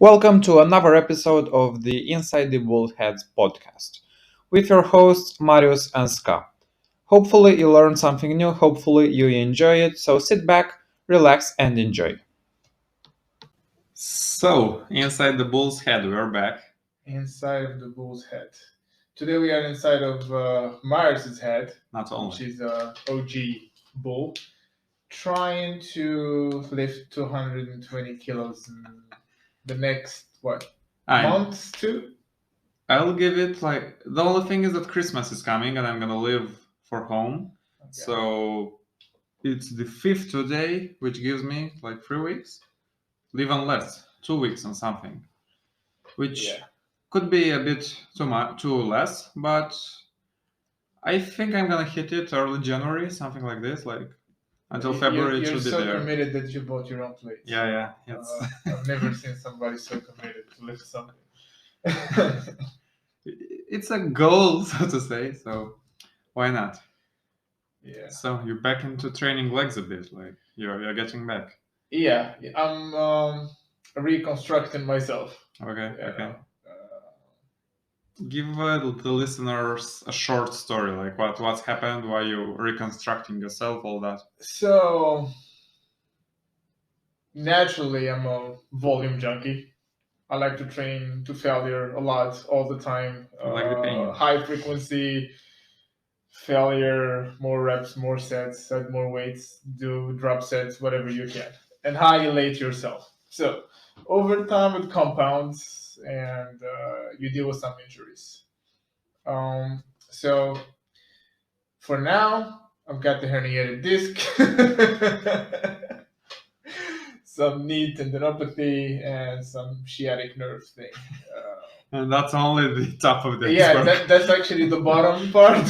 Welcome to another episode of the Inside the Bullheads podcast with your hosts Marius and Ska. Hopefully, you learned something new, hopefully, you enjoy it, so sit back, relax, and enjoy. So, inside the bull's head, we're back. Inside of the bull's head. Today we are inside of Marius's head, Not which only. is a OG bull, trying to lift 220 kilos in the next months too. I'll give it the only thing is that Christmas is coming and I'm gonna live for home. Okay. So it's the 5th today, which gives me 3 weeks. Even less, 2 weeks and something. Which could be a bit too less, but I think I'm gonna hit it early January, something like this, until February it should be there. You're so committed that you bought your own plate. Yeah. I've never seen somebody so committed to lift something. It's a goal, so to say, so why not? Yeah. So you're back into training legs a bit, you're getting back. Yeah, I'm reconstructing myself. Okay. Give the listeners a short story, what's happened, why you reconstructing yourself, all that. So naturally, I'm a volume junkie. I like to train to failure a lot, all the time. Like the pain. High frequency failure, more reps, more sets, add more weights, do drop sets, whatever you can, and high elate yourself. So over time, it compounds, and you deal with some injuries. So for now, I've got the herniated disc, some knee tendinopathy, and some sciatic nerve thing. And that's only the top of the iceberg. That's actually the bottom part.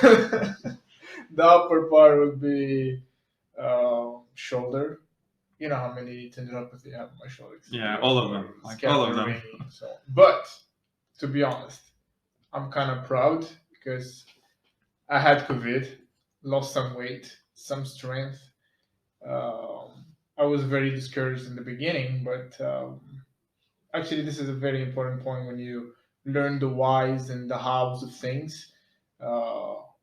The upper part would be shoulder. You know how many tendinopathy I have in my shoulders. Yeah, all of them. All of them. But to be honest, I'm kind of proud because I had COVID, lost some weight, some strength. I was very discouraged in the beginning, but actually, this is a very important point when you learn the whys and the hows of things.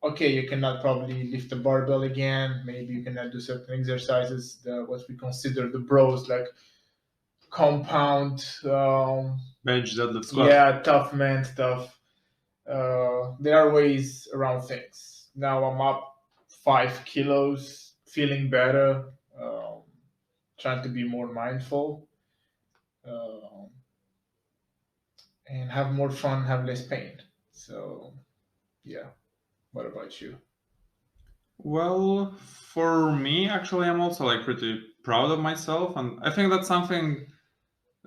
Okay, you cannot probably lift the barbell again. Maybe you cannot do certain exercises, what we consider the bros, like compound bench, deadlift, squat. Yeah, tough man stuff. There are ways around things. Now I'm up 5 kilos, feeling better, trying to be more mindful, and have more fun, have less pain. So, yeah. What about you? Well, for me, actually, I'm also pretty proud of myself, and I think that's something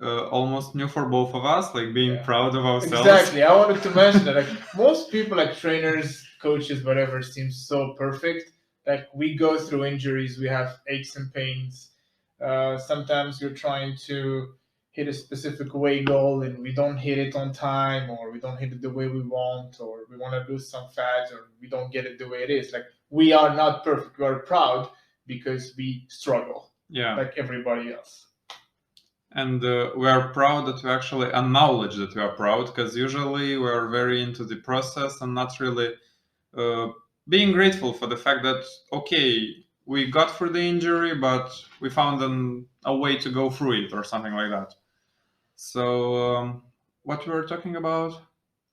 almost new for both of us, being proud of ourselves. Exactly. I wanted to mention that most people, trainers, coaches, whatever, seem so perfect. We go through injuries, we have aches and pains. Sometimes you're trying to hit a specific weight goal and we don't hit it on time, or we don't hit it the way we want, or we want to lose some fat, or we don't get it the way it is. We are not perfect. We are proud because we struggle. Yeah. Like everybody else. And we are proud that we actually acknowledge that we are proud, because usually we are very into the process and not really being grateful for the fact that, okay, we got through the injury, but we found a way to go through it or something like that. So what we were talking about?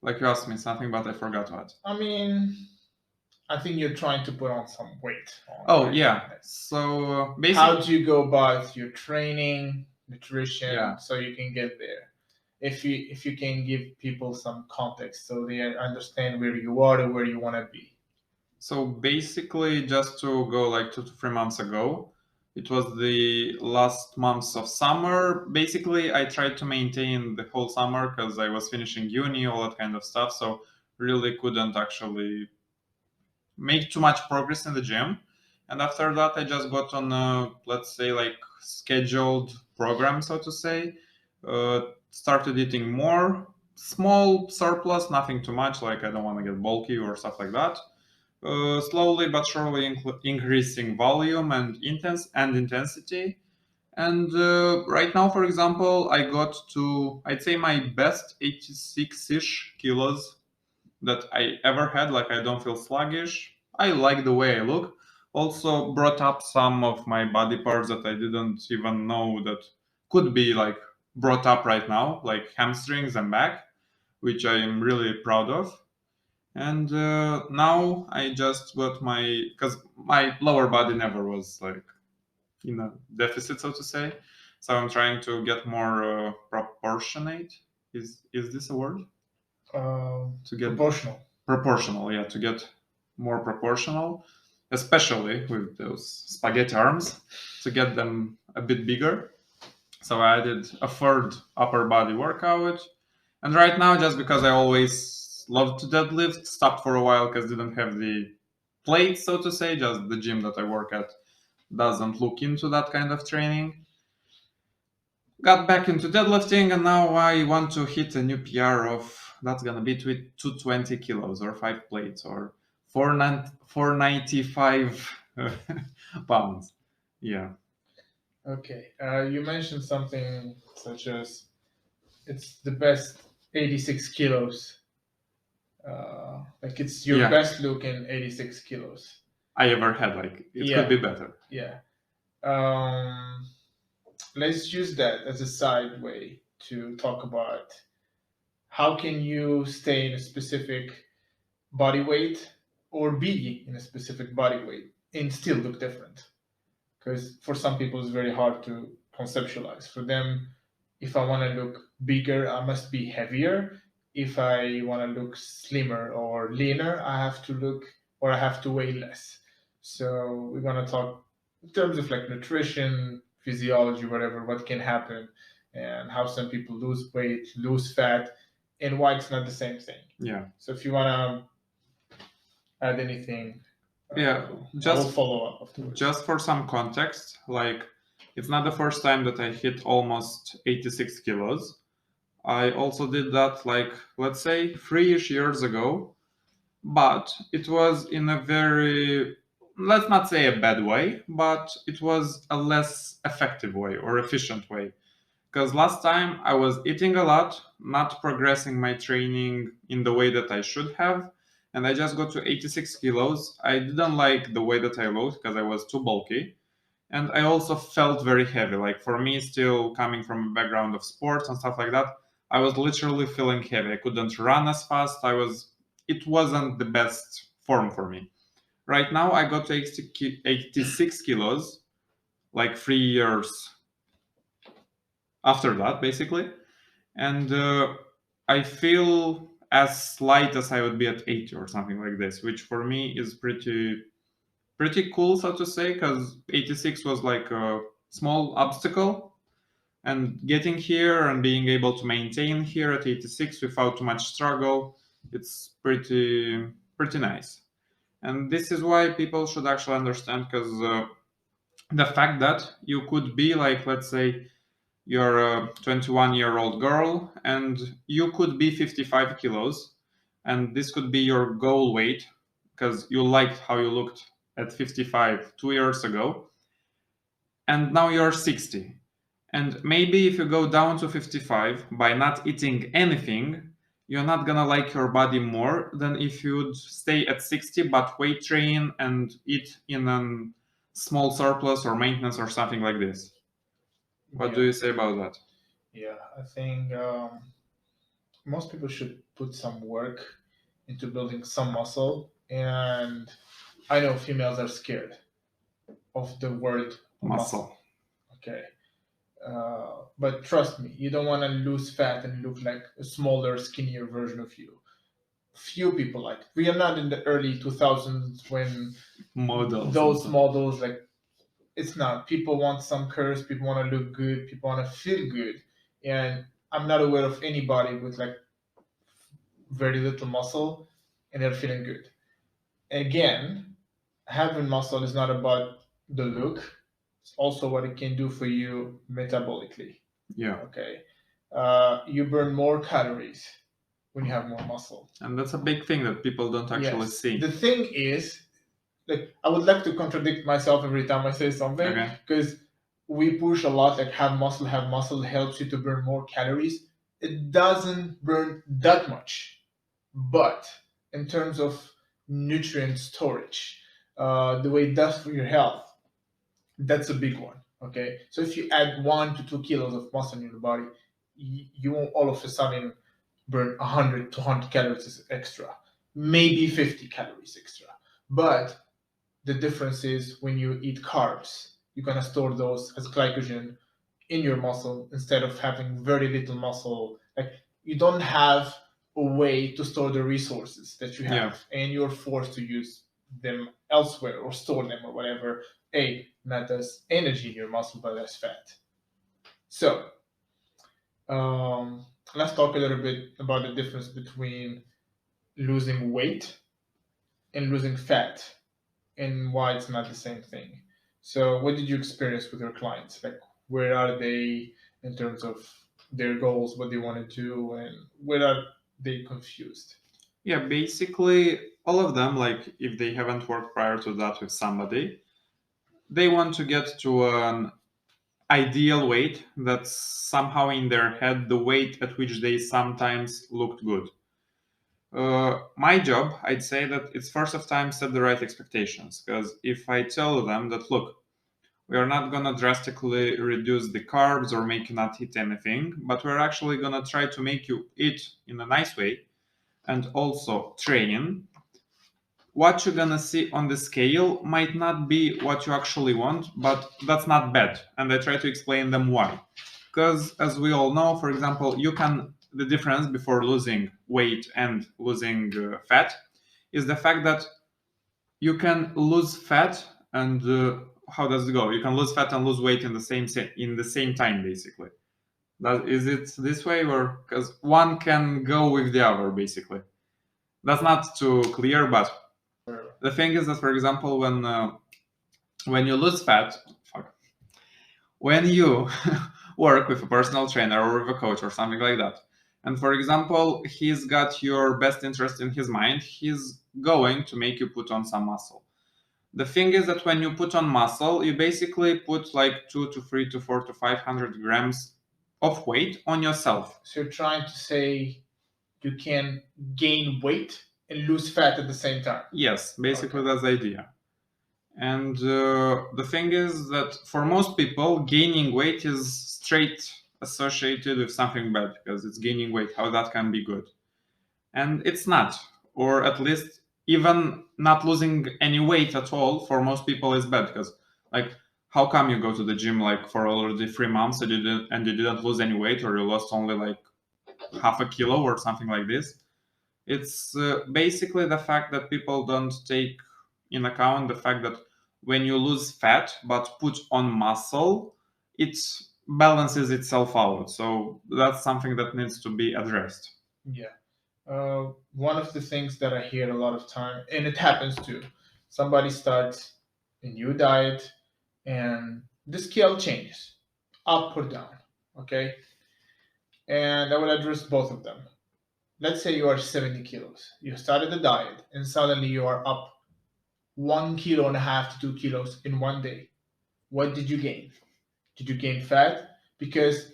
You asked me something, but I forgot what. I think you're trying to put on some weight. Yeah. So basically, how do you go about your training, nutrition, so you can get there? If you can give people some context so they understand where you are and where you want to be. So basically, just to go 2 to 3 months ago, it was the last months of summer. Basically, I tried to maintain the whole summer because I was finishing uni, all that kind of stuff. So really couldn't actually make too much progress in the gym. And after that, I just got on a, let's say, scheduled program, so to say. Started eating more, small surplus, nothing too much. I don't want to get bulky or stuff like that. Slowly but surely increasing volume and intensity. And right now, for example, I got to, I'd say, my best 86-ish kilos that I ever had. Like, I don't feel sluggish. I like the way I look. Also brought up some of my body parts that I didn't even know that could be like brought up right now, like hamstrings and back, which I am really proud of. And now I just got my, because my lower body never was like in a deficit, so to say. So I'm trying to get more proportionate. Is this a word? To get Proportional. proportional, yeah, to get more proportional, especially with those spaghetti arms, to get them a bit bigger. So I did a third upper body workout, and right now, just because I always loved to deadlift, stopped for a while because didn't have the plates, so to say. Just the gym that I work at doesn't look into that kind of training. Got back into deadlifting, and now I want to hit a new PR of that's gonna be 220 kilos or 5 plates or 495 pounds. Yeah. Okay. You mentioned something such as it's the best 86 kilos. Like it's your Yeah. best look in 86 kilos. I ever had. Like, it Yeah. could be better. Yeah. Let's use that as a side way to talk about how can you stay in a specific body weight or be in a specific body weight and still look different. Because for some people it's very hard to conceptualize. For them, if I want to look bigger, I must be heavier. If I want to look slimmer or leaner, I have to look or I have to weigh less. So we're going to talk in terms of like nutrition, physiology, whatever, what can happen, and how some people lose weight, lose fat, and why it's not the same thing. Yeah. So if you want to add anything, Yeah, I will follow up afterwards. Just for some context, like, it's not the first time that I hit almost 86 kilos. I also did that, like, let's say 3-ish years ago, but it was in a very, let's not say a bad way, but it was a less effective way or efficient way. Because last time I was eating a lot, not progressing my training in the way that I should have, and I just got to 86 kilos. I didn't like the way that I looked because I was too bulky. And I also felt very heavy. Like, for me, still coming from a background of sports and stuff like that, I was literally feeling heavy. I couldn't run as fast. It wasn't the best form for me. Right now, I got to 86 kilos, like 3 years after that, basically. And I feel as light as I would be at 80 or something like this, which for me is pretty cool, so to say, because 86 was like a small obstacle, and getting here and being able to maintain here at 86 without too much struggle, it's pretty nice. And this is why people should actually understand, because the fact that you could be like, let's say you're a 21-year-old girl and you could be 55 kilos, and this could be your goal weight because you liked how you looked at 55 2 years ago, and now you're 60. And maybe if you go down to 55 by not eating anything, you're not gonna like your body more than if you'd stay at 60 but weight train and eat in a small surplus or maintenance or something like this. What do you say about that? Yeah, I think most people should put some work into building some muscle. And I know females are scared of the word muscle. Okay. But trust me, you don't want to lose fat and look like a smaller, skinnier version of you. Few people like it. We are not in the early 2000s when those models, like, it's not. People want some curves, people want to look good, people want to feel good. And I'm not aware of anybody with like very little muscle and they're feeling good. Again, having muscle is not about the look, it's also what it can do for you metabolically. Yeah. Okay. You burn more calories when you have more muscle. And that's a big thing that people don't actually see. The thing is, like, I would like to contradict myself every time I say something, because we push a lot, like have muscle helps you to burn more calories. It doesn't burn that much, but in terms of nutrient storage, the way it does for your health, that's a big one. Okay, so if you add 1 to 2 kilos of muscle in your body, you won't all of a sudden burn 100 to 100 calories extra, maybe 50 calories extra. But the difference is when you eat carbs, you're gonna store those as glycogen in your muscle instead of having very little muscle. Like you don't have a way to store the resources that you have, Yeah. and you're forced to use them elsewhere or store them or whatever. Not as energy in your muscle, but as fat. So let's talk a little bit about the difference between losing weight and losing fat and why it's not the same thing. So, what did you experience with your clients? Like, where are they in terms of their goals, what they want to do, and where are they confused? Yeah, basically all of them, like if they haven't worked prior to that with somebody, they want to get to an ideal weight that's somehow in their head the weight at which they sometimes looked good. My job, I'd say that it's first of time set the right expectations, because if I tell them that, look, we are not gonna drastically reduce the carbs or make you not eat anything, but we're actually gonna try to make you eat in a nice way and also train, what you're gonna see on the scale might not be what you actually want, but that's not bad. And I try to explain them why. Because as we all know, for example, the difference before losing weight and losing fat is the fact that you can lose fat and how does it go? You can lose fat and lose weight in the same time, basically. Is it this way, or because one can go with the other, basically? That's not too clear, but the thing is that, for example, when you lose fat, when you work with a personal trainer or with a coach or something like that, and for example, he's got your best interest in his mind, he's going to make you put on some muscle. The thing is that when you put on muscle, you basically put like 2 to 3 to 4 to 500 grams of weight on yourself. So, you're trying to say you can gain weight and lose fat at the same time? Yes, basically that's the idea. And the thing is that for most people, gaining weight is straight associated with something bad because it's gaining weight. How that can be good? And it's not, or at least even not losing any weight at all for most people is bad because, like, how come you go to the gym like for already 3 months and you didn't lose any weight, or you lost only like half a kilo or something like this? It's basically the fact that people don't take in account the fact that when you lose fat but put on muscle, it balances itself out. So that's something that needs to be addressed. Yeah. One of the things that I hear a lot of time, and it happens too, somebody starts a new diet and the scale changes up or down. Okay. And I will address both of them. Let's say you are 70 kilos. You started the diet and suddenly you are up 1.5 kilos to 2 kilos in one day. What did you gain? Did you gain fat? Because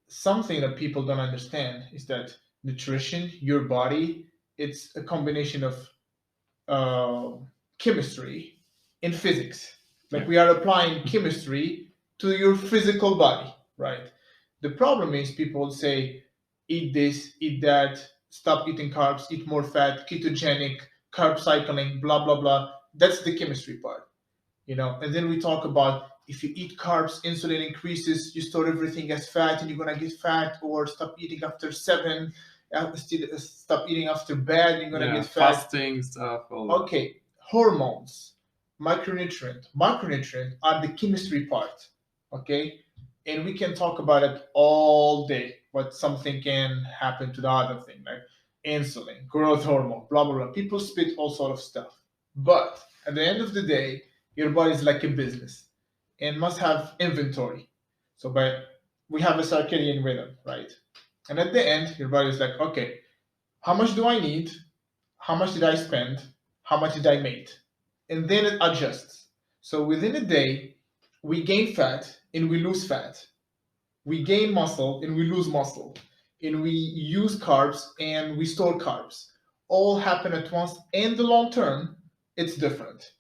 something that people don't understand is that nutrition, your body, it's a combination of uh, chemistry and physics. Like we are applying chemistry to your physical body, right? The problem is people say, eat this, eat that, stop eating carbs, eat more fat, ketogenic, carb cycling, blah, blah, blah. That's the chemistry part, and then we talk about if you eat carbs, insulin increases, you store everything as fat and you're gonna get fat, or stop eating after 7, stop eating after bed, you're gonna get fat. Fasting stuff. Okay, hormones, macronutrient are the chemistry part. Okay, and we can talk about it all day. But something can happen to the other thing, like insulin, growth hormone, blah blah blah. People spit all sort of stuff, but at the end of the day, your body is like a business and must have inventory. So we have a circadian rhythm, right? And at the end, your body is like, okay, how much do I need? How much did I spend? How much did I make? And then it adjusts. So within a day, we gain fat and we lose fat. We gain muscle and we lose muscle. And we use carbs and we store carbs. All happen at once. In the long term, it's different.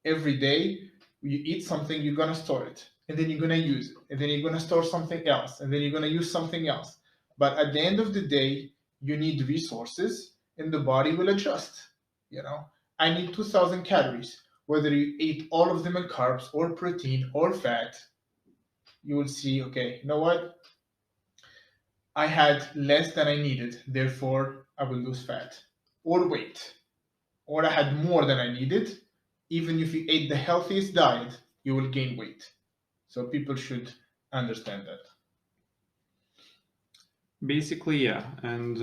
Every day you eat something, you're gonna store it, and then you're gonna use it, and then you're gonna store something else, and then you're gonna use something else. But at the end of the day, you need resources, and the body will adjust. You know, I need 2,000 calories. Whether you eat all of them in carbs or protein or fat, you will see, okay, you know what? I had less than I needed, therefore I will lose fat or weight. Or I had more than I needed. Even if you ate the healthiest diet, you will gain weight. So people should understand that. Basically, yeah. And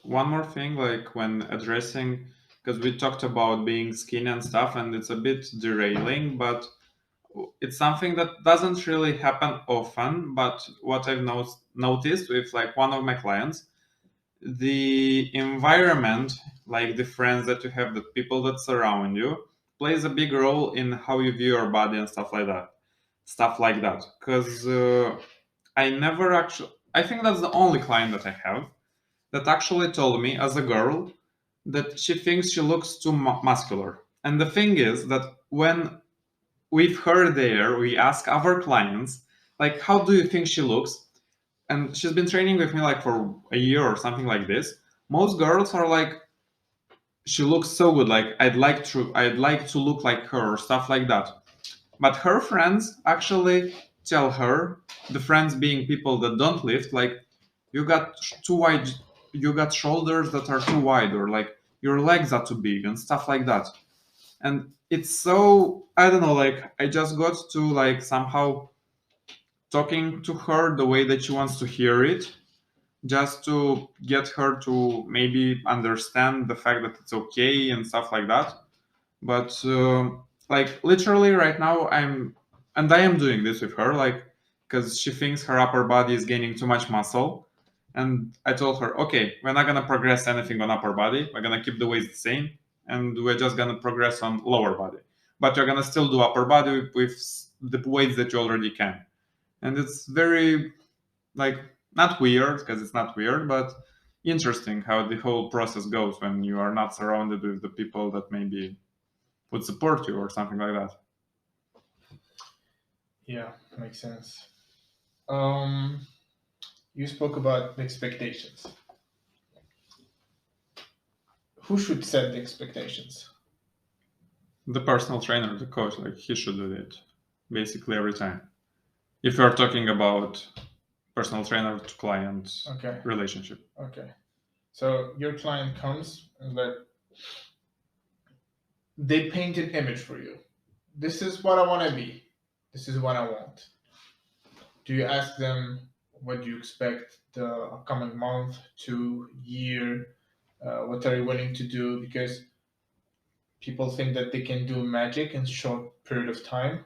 one more thing, like when addressing, because we talked about being skinny and stuff, and it's a bit derailing, but it's something that doesn't really happen often. But what I've noticed with like one of my clients, the environment, like the friends that you have, the people that surround you, plays a big role in how you view your body and stuff like that. Stuff like that. Because I never actually, I think that's the only client that I have that actually told me as a girl that she thinks she looks too muscular. And the thing is that when with her there, we ask our clients, like, how do you think she looks? And she's been training with me like for a year or something like this. Most girls are like, she looks so good, like I'd like to look like her or stuff like that. But her friends actually tell her, the friends being people that don't lift, like, you got too wide, you got shoulders that are too wide, or like your legs are too big and stuff like that. And it's so, I don't know, like I just got to like somehow talking to her the way that she wants to hear it, just to get her to maybe understand the fact that it's okay and stuff like that. But like literally right now I am doing this with her, like, because she thinks her upper body is gaining too much muscle. And I told her, okay, we're not gonna progress anything on upper body, we're gonna keep the weights the same, and we're just gonna progress on lower body, but you're gonna still do upper body with the weights that you already can. And it's very, like, not weird, because it's not weird, but interesting how the whole process goes when you are not surrounded with the people that maybe would support you or something like that. Yeah, makes sense. Um, you spoke about the expectations. Who should set the expectations? The personal trainer, the coach, like he should do it basically every time. If you're talking about personal trainer to client Okay. relationship. Okay. So your client comes and like they paint an image for you. This is what I want to be. This is what I want. Do you ask them what do you expect the upcoming month, 2 year? What are you willing to do? Because people think that they can do magic in a short period of time,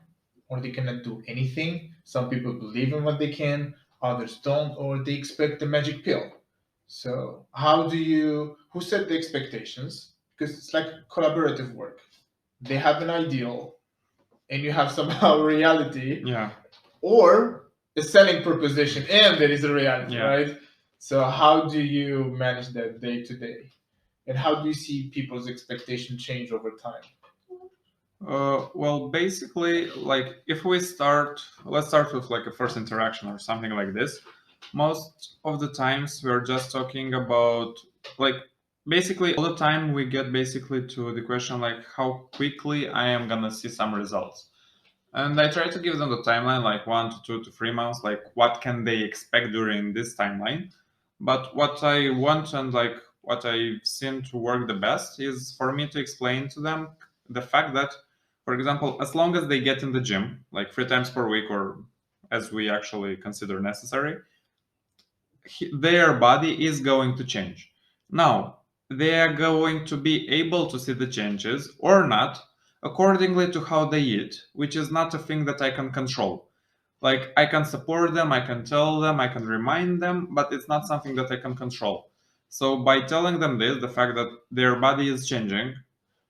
or they cannot do anything. Some people believe in what they can, others don't, or they expect the magic pill. So how do you who set the expectations? Because it's like collaborative work. They have an ideal, and you have somehow reality, Yeah. or a selling proposition, and there is a reality, Yeah. right? So how do you manage that day to day? And how do you see people's expectation change over time? Well, basically, like if we let's start with like a first interaction or something like this. Most of the times we're just talking about, like, basically all the time we get basically to the question like how quickly I am gonna see some results. And I try to give them the timeline, like 1 to 2 to 3 months, like what can they expect during this timeline. But what I want and like what I've seen to work the best is for me to explain to them the fact that, for example, as long as they get in the gym, like 3 times per week or as we actually consider necessary, their body is going to change. Now, they are going to be able to see the changes or not accordingly to how they eat, which is not a thing that I can control. Like, I can support them, I can tell them, I can remind them, but it's not something that I can control. So, by telling them this, the fact that their body is changing,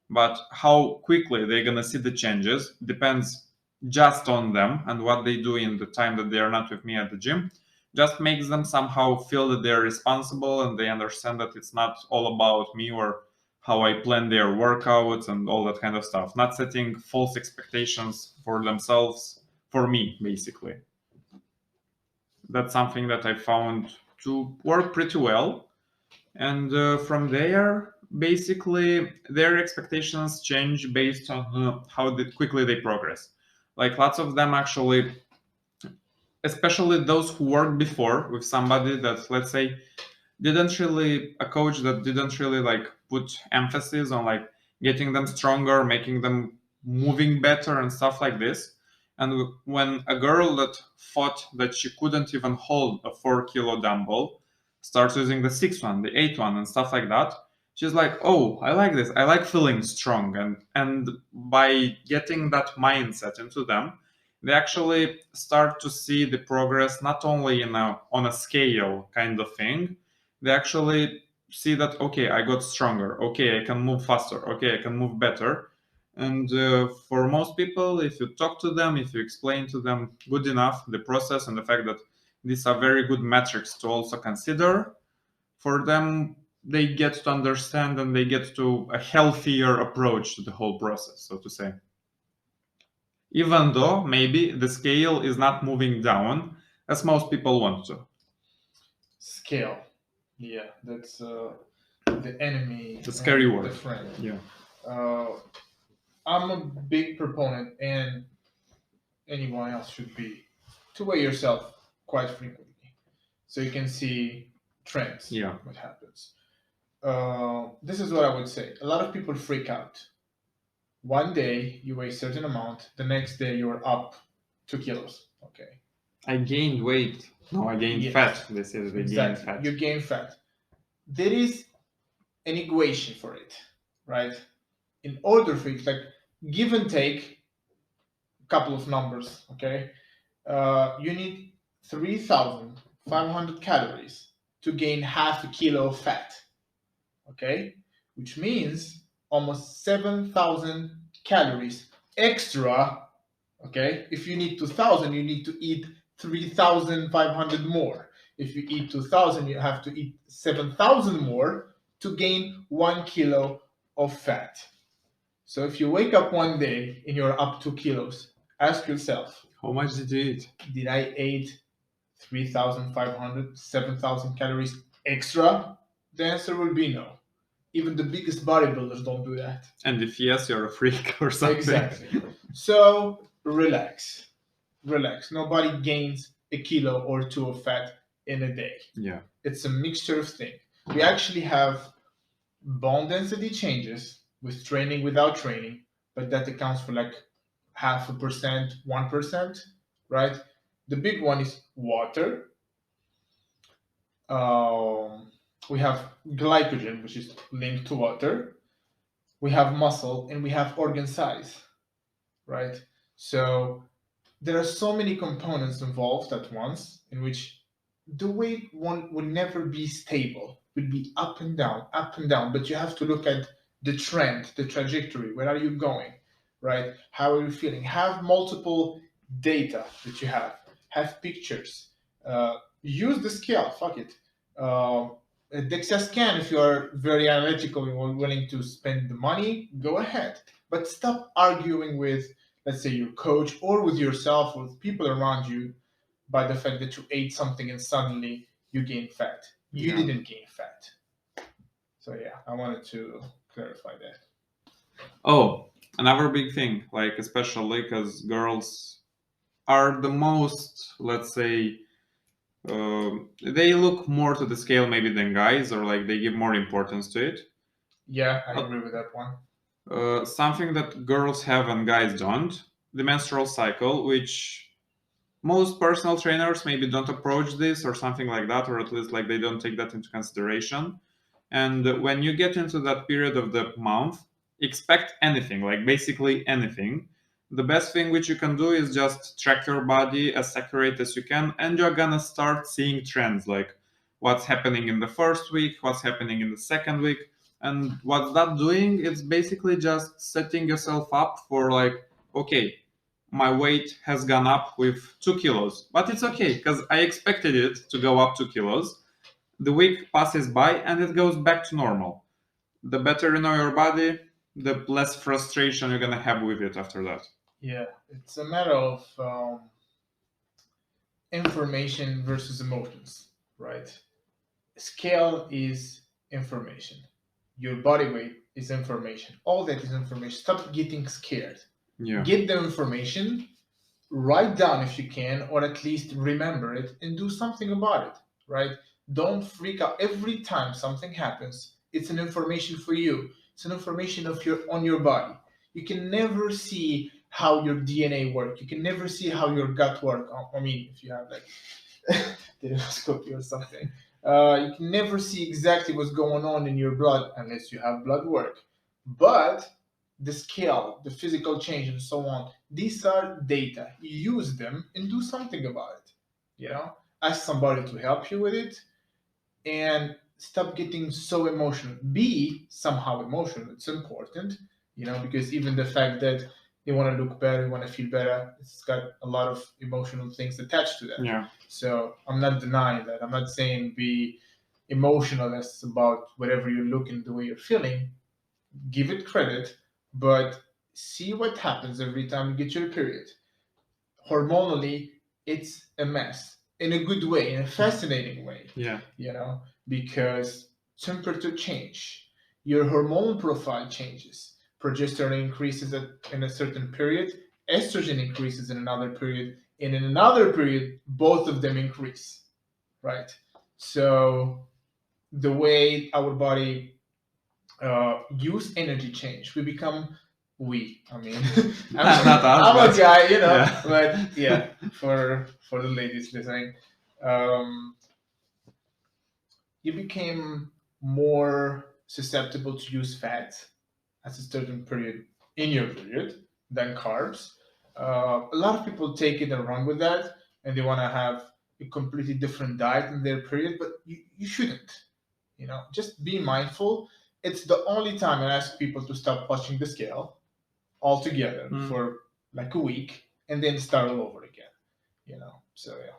but how quickly they're gonna see the changes depends just on them and what they do in the time that they are not with me at the gym just makes them somehow feel that they're responsible and they understand that it's not all about me or how I plan their workouts and all that kind of stuff. Not setting false expectations for themselves, for me, basically. That's something that I found to work pretty well. And from there, basically, their expectations change based on how quickly they progress. Like lots of them actually, especially those who worked before with somebody that, let's say, didn't really a coach that didn't really like put emphasis on like getting them stronger, making them moving better and stuff like this. And when a girl that thought that she couldn't even hold a 4 kilo dumbbell starts using the 6 one, the 8 one and stuff like that, she's like, oh, I like this, I like feeling strong. And by getting that mindset into them, they actually start to see the progress not only in a on a scale kind of thing. They actually see that, okay, I got stronger, okay, I can move faster, okay, I can move better. And for most people, if you talk to them, if you explain to them good enough the process and the fact that these are very good metrics to also consider, for them they get to understand and they get to a healthier approach to the whole process, so to say, even though maybe the scale is not moving down as most people want to. Scale. Yeah, that's the enemy. The scary and word. The friend. Yeah. I'm a big proponent, and anyone else should be, to weigh yourself quite frequently, so you can see trends. Yeah. What happens. This is what I would say. A lot of people freak out. One day you weigh a certain amount, the next day you're up 2 kilos. Okay. I gained weight. No, I gained Yes. fat. They say that they gained Exactly. fat. You gain fat. There is an equation for it, right? In order for it, like give and take a couple of numbers, okay? You need 3,500 calories to gain half a kilo of fat, okay? Which means almost 7,000 calories extra, okay? If you need 2,000, you need to eat 3,500 more. If you eat 2,000, you have to eat 7,000 more to gain 1 kilo of fat. So if you wake up one day and you're up 2 kilos, ask yourself, how much did you eat? Did I eat 3,500, 7,000 calories extra? The answer will be no. Even the biggest bodybuilders don't do that. And if yes, you're a freak or something. Exactly. So relax. Relax. Nobody gains a kilo or two of fat in a day. Yeah. It's a mixture of things. We actually have bone density changes with training, without training, but that accounts for like 0.5%, 1%, right? The big one is water. We have glycogen, which is linked to water. We have muscle, and we have organ size, right? So there are so many components involved at once in which the weight one would never be stable, would be up and down, but you have to look at the trend, the trajectory. Where are you going, right? How are you feeling? Have multiple data that you have pictures. Use the scale, fuck it. DEXA scan, if you are very analytical and willing to spend the money, go ahead. But stop arguing with, let's say, your coach or with yourself or with people around you by the fact that you ate something and suddenly you gain fat. You didn't gain fat. So yeah, I wanted to clarify that. Oh, another big thing, like especially because girls are the most, let's say, they look more to the scale maybe than guys, or like they give more importance to it. Yeah, I agree with that one. Something that girls have and guys don't, the menstrual cycle, which most personal trainers maybe don't approach this or something like that, or at least like they don't take that into consideration. And when you get into that period of the month, expect anything, like basically anything. The best thing which you can do is just track your body as accurate as you can, and you're gonna start seeing trends, like what's happening in the first week, what's happening in the second week. And what's that doing? It's basically just setting yourself up for like, okay, my weight has gone up with 2 kilos, but it's okay because I expected it to go up 2 kilos. The week passes by and it goes back to normal. The better you know your body, the less frustration you're gonna have with it after that. Yeah, it's a matter of information versus emotions, right? Scale is information. Your body weight is information. All that is information. Stop getting scared. Yeah. Get the information, write down if you can, or at least remember it and do something about it, right? Don't freak out every time something happens. It's an information for you. It's an information of your on your body. You can never see how your DNA work. You can never see how your gut work. I mean, if you have like endoscopy or something, you can never see exactly what's going on in your blood unless you have blood work. But the scale, the physical change, and so on, these are data. Use them and do something about it. You know, ask somebody to help you with it, and stop getting so emotional. Be somehow emotional. It's important, you know, because even the fact that you want to look better, you want to feel better, it's got a lot of emotional things attached to that. Yeah. So I'm not denying that. I'm not saying be emotional as about whatever you're looking, the way you're feeling. Give it credit, but see what happens every time you get your period. Hormonally, it's a mess in a good way, in a fascinating way. Yeah. You know, because temperature change, your hormonal profile changes. Progesterone increases in a certain period, estrogen increases in another period, and in another period, both of them increase, right? So the way our body use energy change, we become I mean, Not us, I'm but a guy, you know, yeah. but yeah, for the ladies listening, um, you became more susceptible to use fat at a certain period in your period than carbs. A lot of people take it and run with that, and they want to have a completely different diet in their period, but you shouldn't. You know, just be mindful. It's the only time I ask people to stop watching the scale altogether for like a week and then start all over again. You know, so yeah.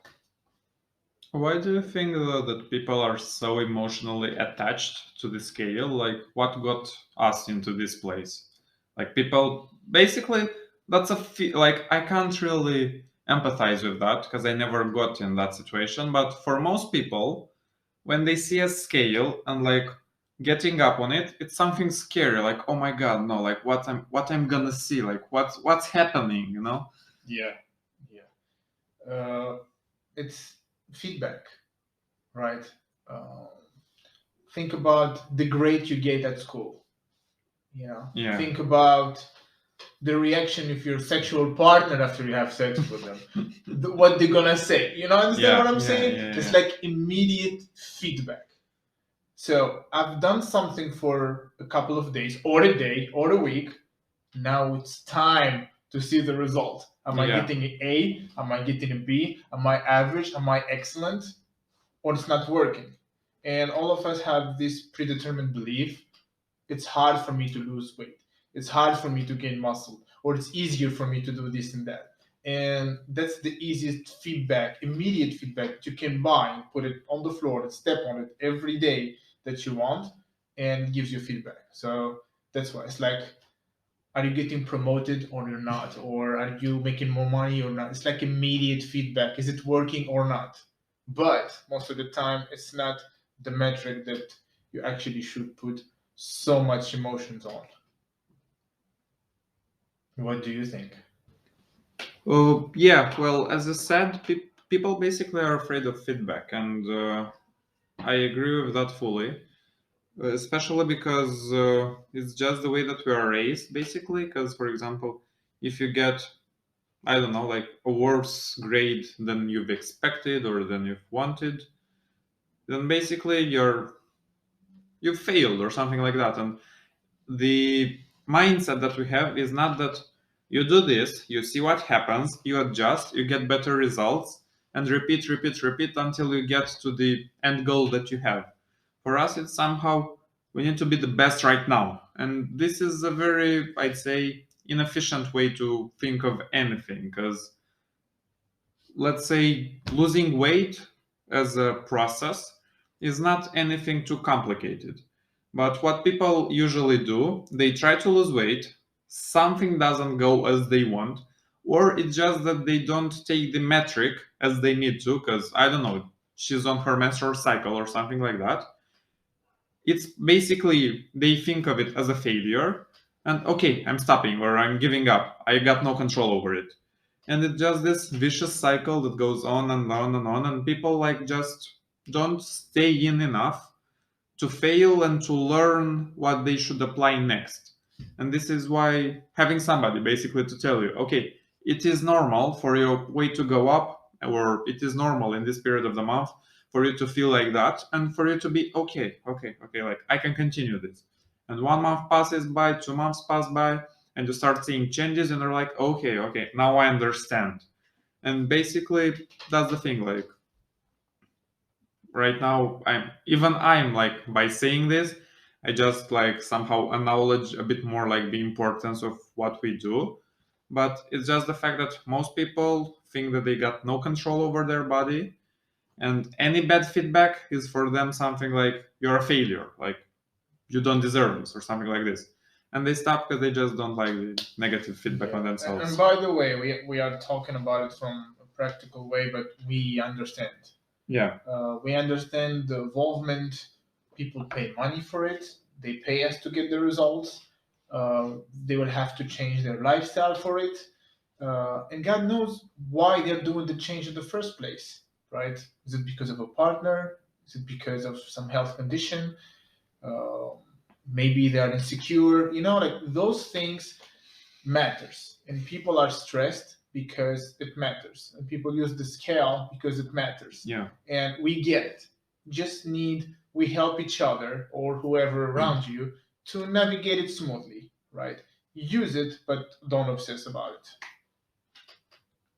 Why do you think though that people are so emotionally attached to the scale? Like, what got us into this place? Like, people basically, that's like, I can't really empathize with that because I never got in that situation. But for most people, when they see a scale and like getting up on it, it's something scary. Like, oh my god, no! Like, what I'm gonna see? Like, what's happening? You know? Yeah, yeah. It's feedback, right? Um, think about the grade you get at school. You know, Yeah. think about the reaction of your sexual partner after you have sex with them. What they're gonna say. You know, understand what I'm saying? It's like immediate feedback. So I've done something for a couple of days, or a day, or a week. Now it's time to see the result. Am I getting an A? Am I getting a B? Am I average? Am I excellent? Or it's not working? And all of us have this predetermined belief. It's hard for me to lose weight. It's hard for me to gain muscle. Or it's easier for me to do this and that. And that's the easiest feedback, immediate feedback that you can buy and put it on the floor and step on it every day that you want, and gives you feedback. So that's why it's like, are you getting promoted or you're not? Or are you making more money or not? It's like immediate feedback. Is it working or not? But most of the time, it's not the metric that you actually should put so much emotions on. What do you think? Yeah, well, as I said, people basically are afraid of feedback, and I agree with that fully, especially because it's just the way that we are raised, basically. Because, for example, if you get, I don't know, like a worse grade than you've expected or than you've wanted, then basically you failed or something like that. And the mindset that we have is not that you do this, you see what happens, you adjust, you get better results, and repeat, repeat, repeat until you get to the end goal that you have. For us, it's somehow we need to be the best right now. And this is a very, I'd say, inefficient way to think of anything, because let's say losing weight as a process is not anything too complicated. But what people usually do, they try to lose weight, something doesn't go as they want, or it's just that they don't take the metric as they need to, because I don't know, she's on her menstrual cycle or something like that. It's basically they think of it as a failure, and okay, I'm stopping or I'm giving up, I got no control over it, and it's just this vicious cycle that goes on and on and on, and people like just don't stay in enough to fail and to learn what they should apply next. And this is why having somebody basically to tell you, okay, it is normal for your weight to go up, or it is normal in this period of the month for you to feel like that, and for you to be okay, like I can continue this. And 1 month passes by, 2 months pass by, and you start seeing changes, and you're like, okay, now I understand. And basically, that's the thing. Like right now, I'm like, by saying this, I just like somehow acknowledge a bit more like the importance of what we do. But it's just the fact that most people think that they got no control over their body, and any bad feedback is for them something like you're a failure, like you don't deserve this or something like this, and they stop because they just don't like the negative feedback on themselves. And by the way, we are talking about it from a practical way, but we understand. Yeah. We understand the involvement. People pay money for it. They pay us to get the results. They will have to change their lifestyle for it. And God knows why they're doing the change in the first place, right? Is it because of a partner? Is it because of some health condition? Uh, Maybe they're insecure. Like those things matters, and people are stressed because it matters, and people use the scale because it matters. Yeah. And we get it. Just need we help each other or whoever around you to navigate it smoothly, right? Use it, but don't obsess about it.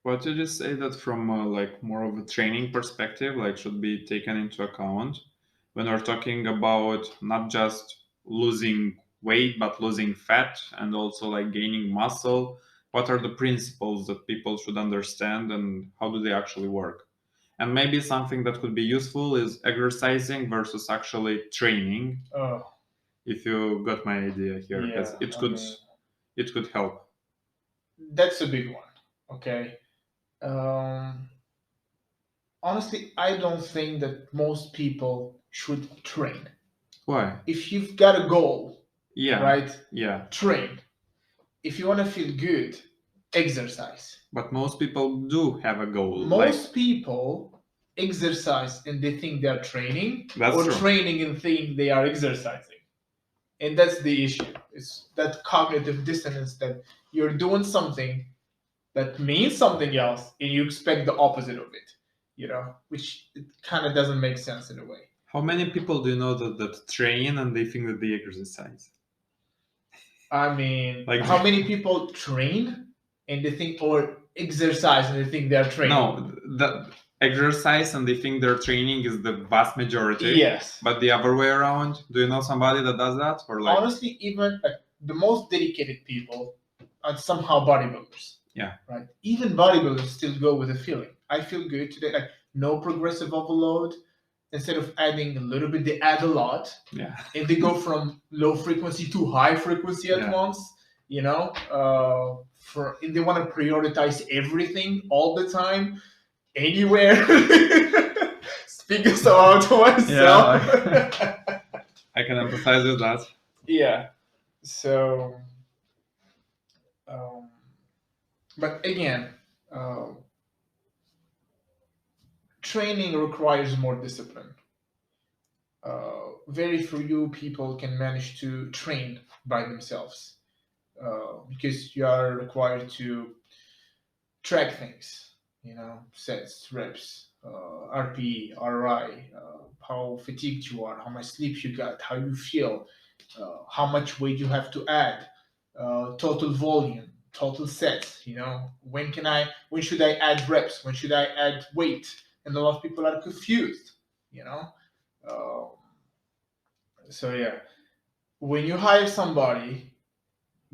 What did you say that from like more of a training perspective, like should be taken into account when we're talking about not just losing weight, but losing fat and also like gaining muscle? What are the principles that people should understand and how do they actually work? And maybe something that could be useful is exercising versus actually training. Oh, If you got my idea here, because yeah. it could help. That's a big one. Okay. Um, Honestly, I don't think that most people should train. Why? If you've got a goal, Yeah. right? Yeah. Train. If you want to feel good, exercise. But most people do have a goal. Most people exercise and they think they are training, That's or true. training and think they are exercising. And that's the issue. It's that cognitive dissonance that you're doing something that means something else and you expect the opposite of it, which it kind of doesn't make sense in a way. How many people do you know that train and they think that they exercise? I mean, Like- how many people train and they think, or exercise and they think they're training? No, that exercise and they think they're training is the vast majority. Yes. But the other way around, do you know somebody that does that? Or like, Honestly, even like the most dedicated people are somehow bodybuilders. Yeah. Right. Even bodybuilders still go with a feeling. I feel good today. Like no progressive overload. Instead of adding a little bit, they add a lot. Yeah. And they go from low frequency to high frequency at Yeah. once. And they want to prioritize everything all the time, anywhere. Speaking so out to myself. Yeah, I can empathize with that. Yeah. So, but again, training requires more discipline. Very few people can manage to train by themselves because you are required to track things, sets, reps, RPE, RI, how fatigued you are, how much sleep you got, how you feel, how much weight you have to add, total volume, total sets. When should I add reps? When should I add weight? And a lot of people are confused. So yeah, when you hire somebody,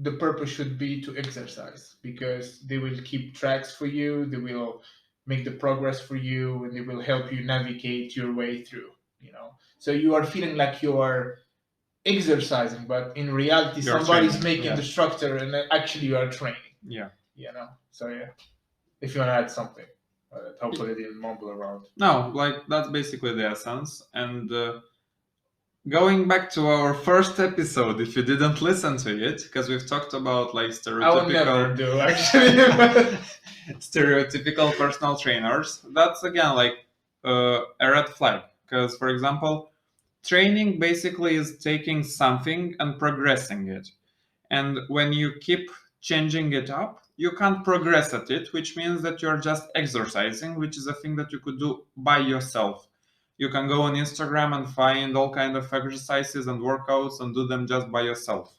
the purpose should be to exercise, because they will keep tracks for you, they will make the progress for you, and they will help you navigate your way through, so you are feeling like you are exercising, but in reality You're somebody's training, making yeah. the structure and actually you are training. Yeah. So yeah, if you want to add something, hopefully I didn't mumble around. No, like that's basically the essence. And going back to our first episode, if you didn't listen to it, because we've talked about like I would never stereotypical do, actually. stereotypical personal trainers, that's again like a red flag. Because, for example, training basically is taking something and progressing it. And when you keep changing it up, you can't progress at it, which means that you're just exercising, which is a thing that you could do by yourself. You can go on Instagram and find all kind of exercises and workouts and do them just by yourself.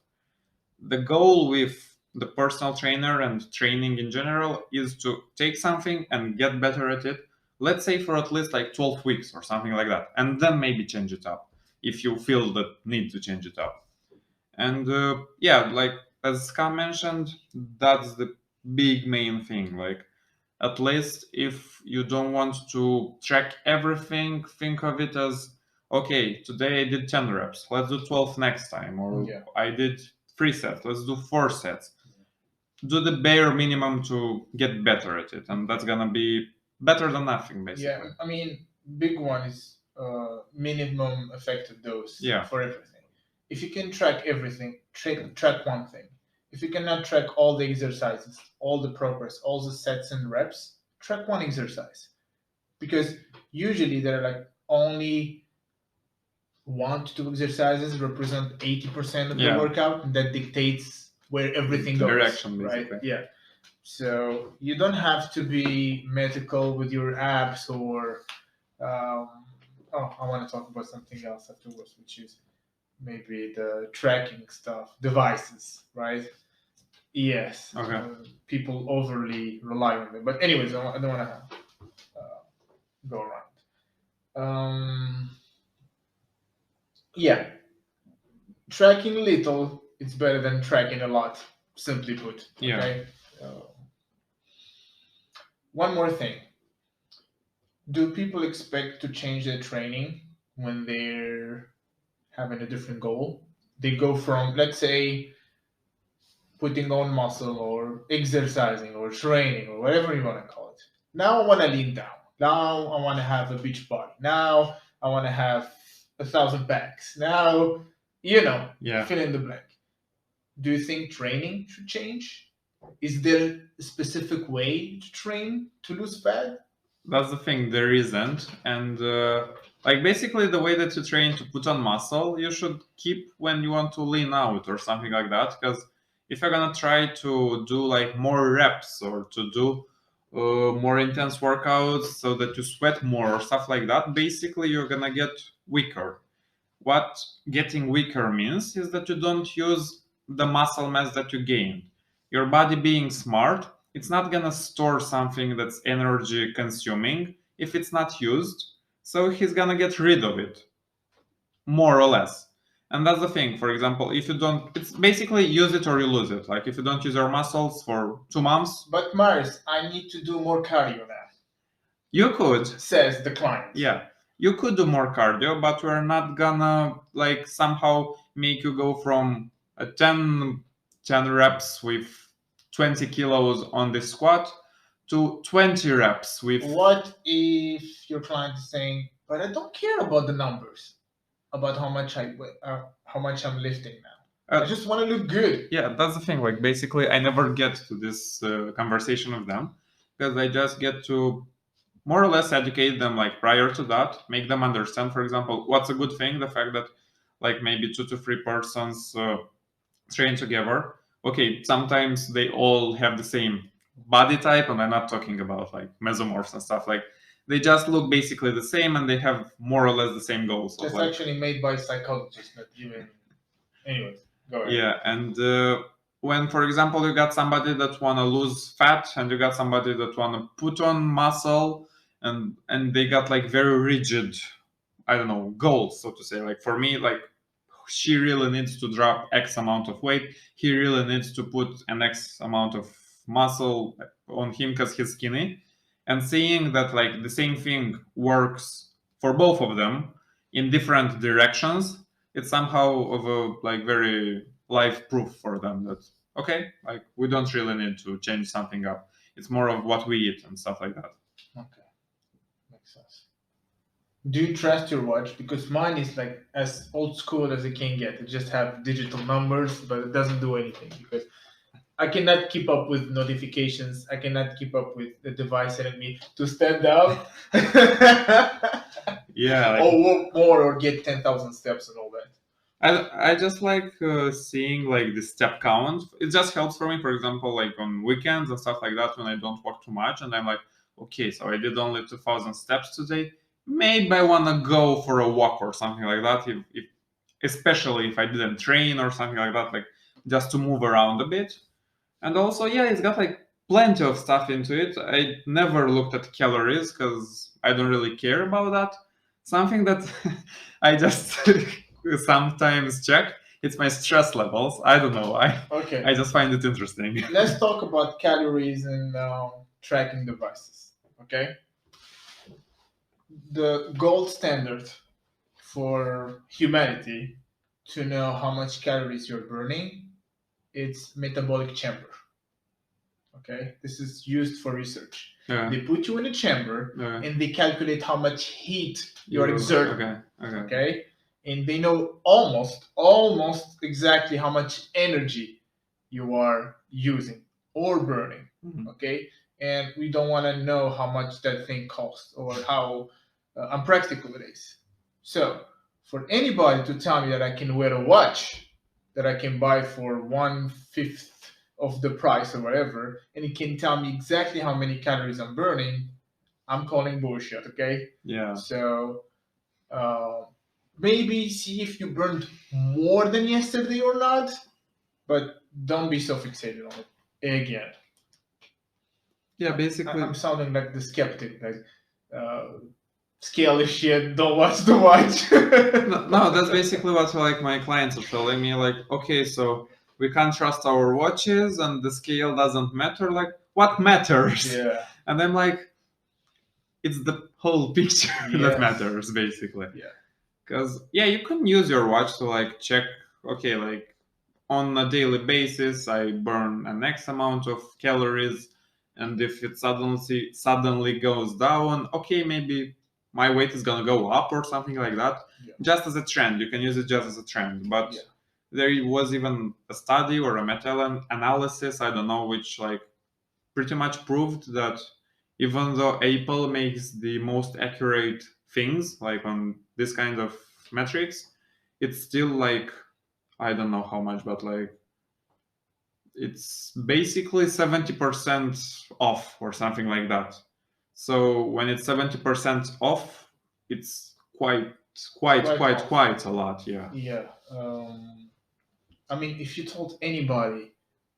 The goal with the personal trainer and training in general is to take something and get better at it, let's say for at least like 12 weeks or something like that, and then maybe change it up if you feel the need to change it up. And yeah, like as Ska mentioned, that's the big main thing. Like, at least if you don't want to track everything, think of it as, okay, today I did 10 reps, let's do 12 next time. Or Yeah. I did 3 sets, let's do 4 sets. Do the bare minimum to get better at it, and that's gonna be better than nothing, basically. Yeah, I mean, big one is minimum effective dose for everything. If you can track everything, track one thing. If you cannot track all the exercises, all the progress, all the sets and reps, track one exercise. Because usually there are like only 1 to 2 exercises represent 80% of the workout, and that dictates where everything goes. Direction, basically. Right? Yeah. So you don't have to be medical with your apps or I want to talk about something else afterwards, which is maybe the tracking stuff, devices, right? Yes. Okay. People overly rely on them. But anyways, I don't want to go around. Yeah. Tracking little, it's better than tracking a lot, simply put. Okay? One more thing. Do people expect to change their training when they're having a different goal? They go from, let's say, putting on muscle or exercising or training or whatever you want to call it. Now I want to lean down. Now I want to have a beach body. Now I want to have 1,000 packs. Now, fill in the blank. Do you think training should change? Is there a specific way to train to lose fat? That's the thing, there isn't. And like basically the way that you train to put on muscle, you should keep when you want to lean out or something like that. Because if you're gonna try to do like more reps or to do more intense workouts so that you sweat more or stuff like that, basically you're gonna get weaker. What getting weaker means is that you don't use the muscle mass that you gained. Your body being smart, it's not gonna store something that's energy consuming if it's not used, so he's gonna get rid of it, more or less. And that's the thing. For example, if you don't, it's basically use it or you lose it. Like if you don't use your muscles for 2 months. But Marius, I need to do more cardio now. You could, says the client. Yeah, you could do more cardio, but we're not gonna like somehow make you go from a 10 reps with 20 kilos on the squat to 20 reps with. What if your client is saying, but I don't care about the numbers, about how much I'm lifting now. I just want to look good. Yeah, that's the thing. Like basically, I never get to this conversation with them because I just get to more or less educate them like prior to that, make them understand, for example, what's a good thing, the fact that like maybe 2 to 3 persons train together. Okay, sometimes they all have the same body type, and I'm not talking about like mesomorphs and stuff. Like they just look basically the same and they have more or less the same goals. It's like, actually made by psychologists, not even. Anyways, go ahead. Yeah, and when, for example, you got somebody that want to lose fat and you got somebody that want to put on muscle, and they got like very rigid, I don't know, goals, so to say. Like for me, like she really needs to drop X amount of weight. He really needs to put an X amount of muscle on him because he's skinny. And seeing that like the same thing works for both of them in different directions, it's somehow of a like very life proof for them that okay, like we don't really need to change something up. It's more of what we eat and stuff like that. Okay, makes sense. Do you trust your watch? Because mine is like as old school as it can get. It just have digital numbers, but it doesn't do anything because I cannot keep up with notifications. I cannot keep up with the device telling me to stand up. Yeah, like, or walk more or get 10,000 steps and all that. I just like seeing like the step count. It just helps for me, for example, like on weekends and stuff like that when I don't walk too much, and I'm like, okay, so I did only 2,000 steps today. Maybe I want to go for a walk or something like that. If especially if I didn't train or something like that, like just to move around a bit. And also, yeah, it's got like plenty of stuff into it. I never looked at calories because I don't really care about that. Something that I just sometimes check, it's my stress levels. I don't know why. Okay. I just find it interesting. Let's talk about calories and tracking devices. Okay. The gold standard for humanity to know how much calories you're burning, it's metabolic chamber. Okay, this is used for research. Yeah. They put you in a chamber Okay. and they calculate how much heat you're You- exerting. Okay. Okay, and they know almost exactly how much energy you are using or burning. Mhm. Okay, and we don't want to know how much that thing costs or how unpractical it is. So for anybody to tell me that I can wear a watch that I can buy for 1/5 of the price or whatever, and it can tell me exactly how many calories I'm burning, I'm calling bullshit. Okay, Yeah. so maybe see if you burned more than yesterday or not, but don't be so fixated on it again. Yeah, basically. I'm sounding like the skeptic, like scale is shit, don't watch the watch. No, that's basically what like my clients are telling me. Like, okay, so we can't trust our watches, and the scale doesn't matter. Like, what matters? Yeah. And I'm like, it's the whole picture that Yes. matters, basically. Yeah. Because yeah, you can use your watch to like check. Okay, like on a daily basis, I burn an X amount of calories, and if it suddenly goes down, okay, maybe my weight is gonna go up or something like that. Yeah. Just as a trend, you can use it just as a trend. But Yeah. there was even a study or a meta-analysis, I don't know, which like pretty much proved that even though Apple makes the most accurate things, like on this kind of metrics, it's still like I don't know how much, but like it's basically 70% off or something like that. So when it's 70% off, it's quite a lot. Yeah. Yeah. I mean, if you told anybody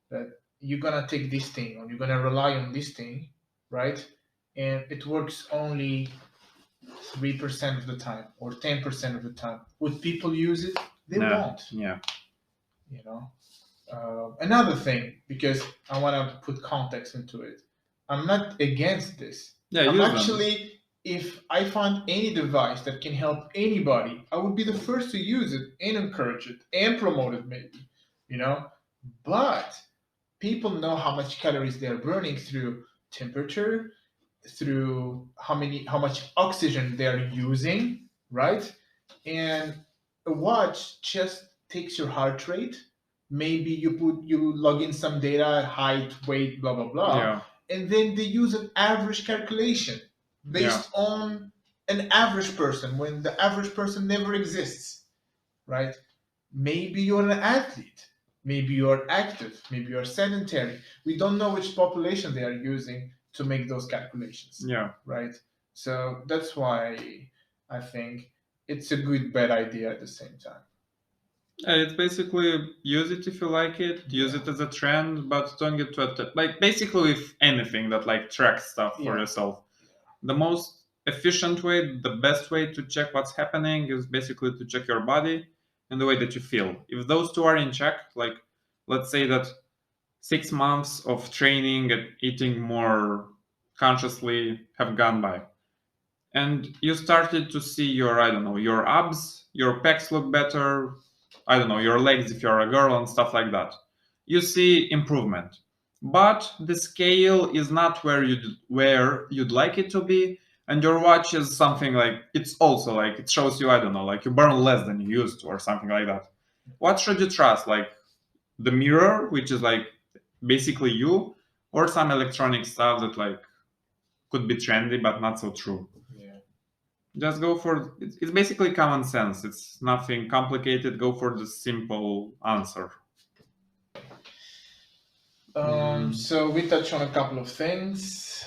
that you're gonna take this thing or you're gonna rely on this thing, right, and it works only 3% of the time or 10% of the time, would people use it? They No. won't. Yeah. You know. Another thing, because I want to put context into it, I'm not against this. Yeah, I'm use them. actually, if I find any device that can help anybody, I would be the first to use it and encourage it and promote it, maybe, you know. But people know how much calories they are burning through temperature, through how much oxygen they are using, right? And a watch just takes your heart rate. Maybe you log in some data, height, weight, blah blah blah, Yeah. and then they use an average calculation based on an average person when the average person never exists, right? Maybe you're an athlete, maybe you're active, maybe you're sedentary. We don't know which population they are using to make those calculations, Yeah. right? So that's why I think it's a good bad idea at the same time. It's basically use it if you like it, use it as a trend, but don't get too attached. Like basically with anything that like tracks stuff for Yeah. yourself. The most efficient way, the best way to check what's happening is basically to check your body. and the way that you feel. If those two are in check, like let's say that 6 months of training and eating more consciously have gone by, and you started to see your, I don't know, your abs, your pecs look better, I don't know, your legs if you're a girl and stuff like that. You see improvement. But the scale is not where you'd like it to be, and your watch is something like, it's also like, it shows you, I don't know, like you burn less than you used to or something like that. What should you trust? Like the mirror, which is like basically you, or some electronic stuff that like could be trendy but not so true? Yeah. Just go for it's basically common sense. It's nothing complicated. Go for the simple answer. So we touched on a couple of things,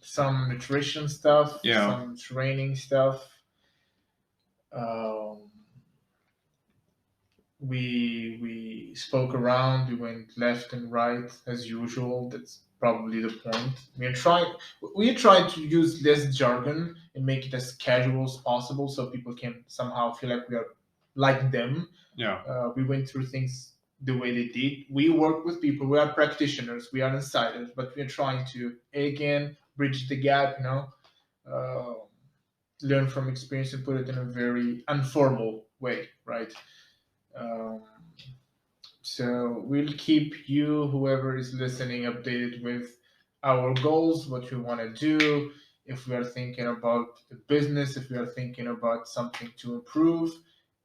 some nutrition stuff, Yeah. some training stuff. Um, we spoke around. We went left and right as usual. That's probably the point. We trying to use less jargon and make it as casual as possible, so people can somehow feel like we are like them. Yeah. We went through things the way they did. We work with people. We are practitioners. We are insiders, but we're trying to again bridge the gap. Uh, learn from experience and put it in a very informal way, right? Um, so we'll keep you, whoever is listening, updated with our goals, what we want to do, if we are thinking about the business, if we are thinking about something to improve.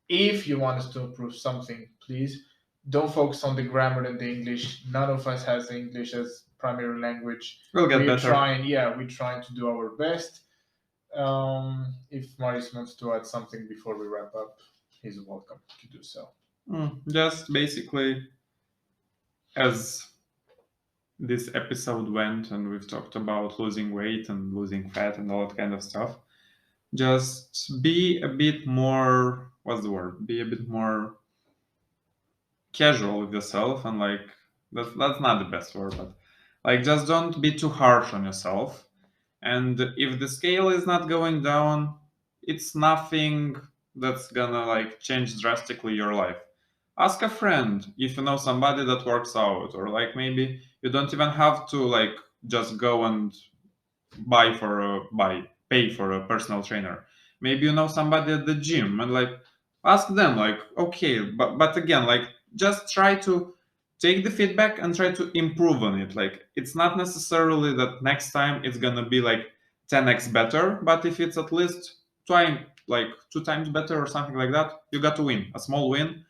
If you want us to improve something, please don't focus on the grammar and the English. None of us has English as primary language. We'll get We're better. we're trying to do our best. If Marius wants to add something before we wrap up, he's welcome to do so. Just basically, as this episode went, and we've talked about losing weight and losing fat and all that kind of stuff. Just be a bit more. What's the word? Be a bit more casual with yourself, and like that's not the best word, but like just don't be too harsh on yourself. And if the scale is not going down, it's nothing that's gonna like change drastically your life. Ask a friend if you know somebody that works out, or like maybe you don't even have to like just go and pay for a personal trainer. Maybe you know somebody at the gym and like ask them like, okay, but again, like just try to take the feedback and try to improve on it. Like it's not necessarily that next time it's gonna be like 10x better, but if it's at least trying like 2 times better or something like that, you got to win a small win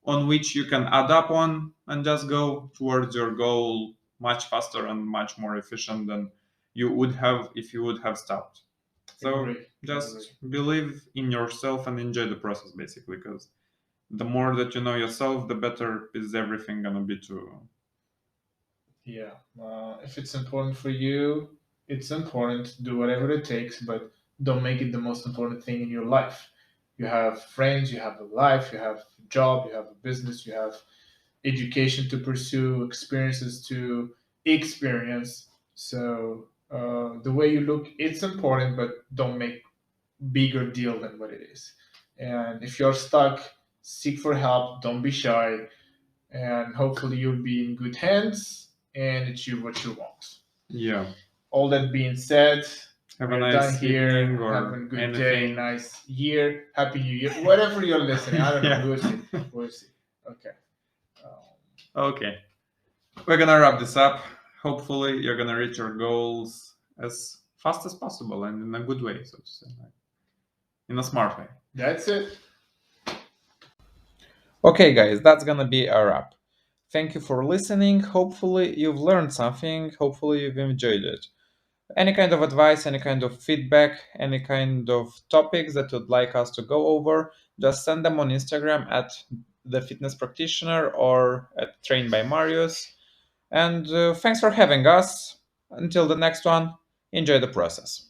on which you can add up on and just go towards your goal much faster and much more efficient than you would have if you would have stopped. So Agree. just believe in yourself and enjoy the process, basically, because the more that you know yourself, the better is everything gonna be too. Yeah. If it's important for you, it's important. Do whatever it takes, but don't make it the most important thing in your life. You have friends, you have a life, you have a job, you have a business, you have education to pursue, experiences to experience. So the way you look, it's important, but don't make bigger deal than what it is. And if you're stuck, seek for help. Don't be shy, and hopefully you'll be in good hands and achieve what you want. Yeah. All that being said, Have a we're nice done here. evening or Have a good anything. day, nice year, happy new year, whatever you're listening. I don't know. Yeah. We'll see. We'll see. Okay. Okay. We're gonna wrap this up. Hopefully, you're gonna reach your goals as fast as possible and in a good way, so to say, like, in a smart way. That's it. Okay, guys, that's gonna be a wrap. Thank you for listening. Hopefully, you've learned something. Hopefully, you've enjoyed it. Any kind of advice, any kind of feedback, any kind of topics that you'd like us to go over, just send them on Instagram at the fitness practitioner or at trained by Marius. And thanks for having us. Until the next one, enjoy the process.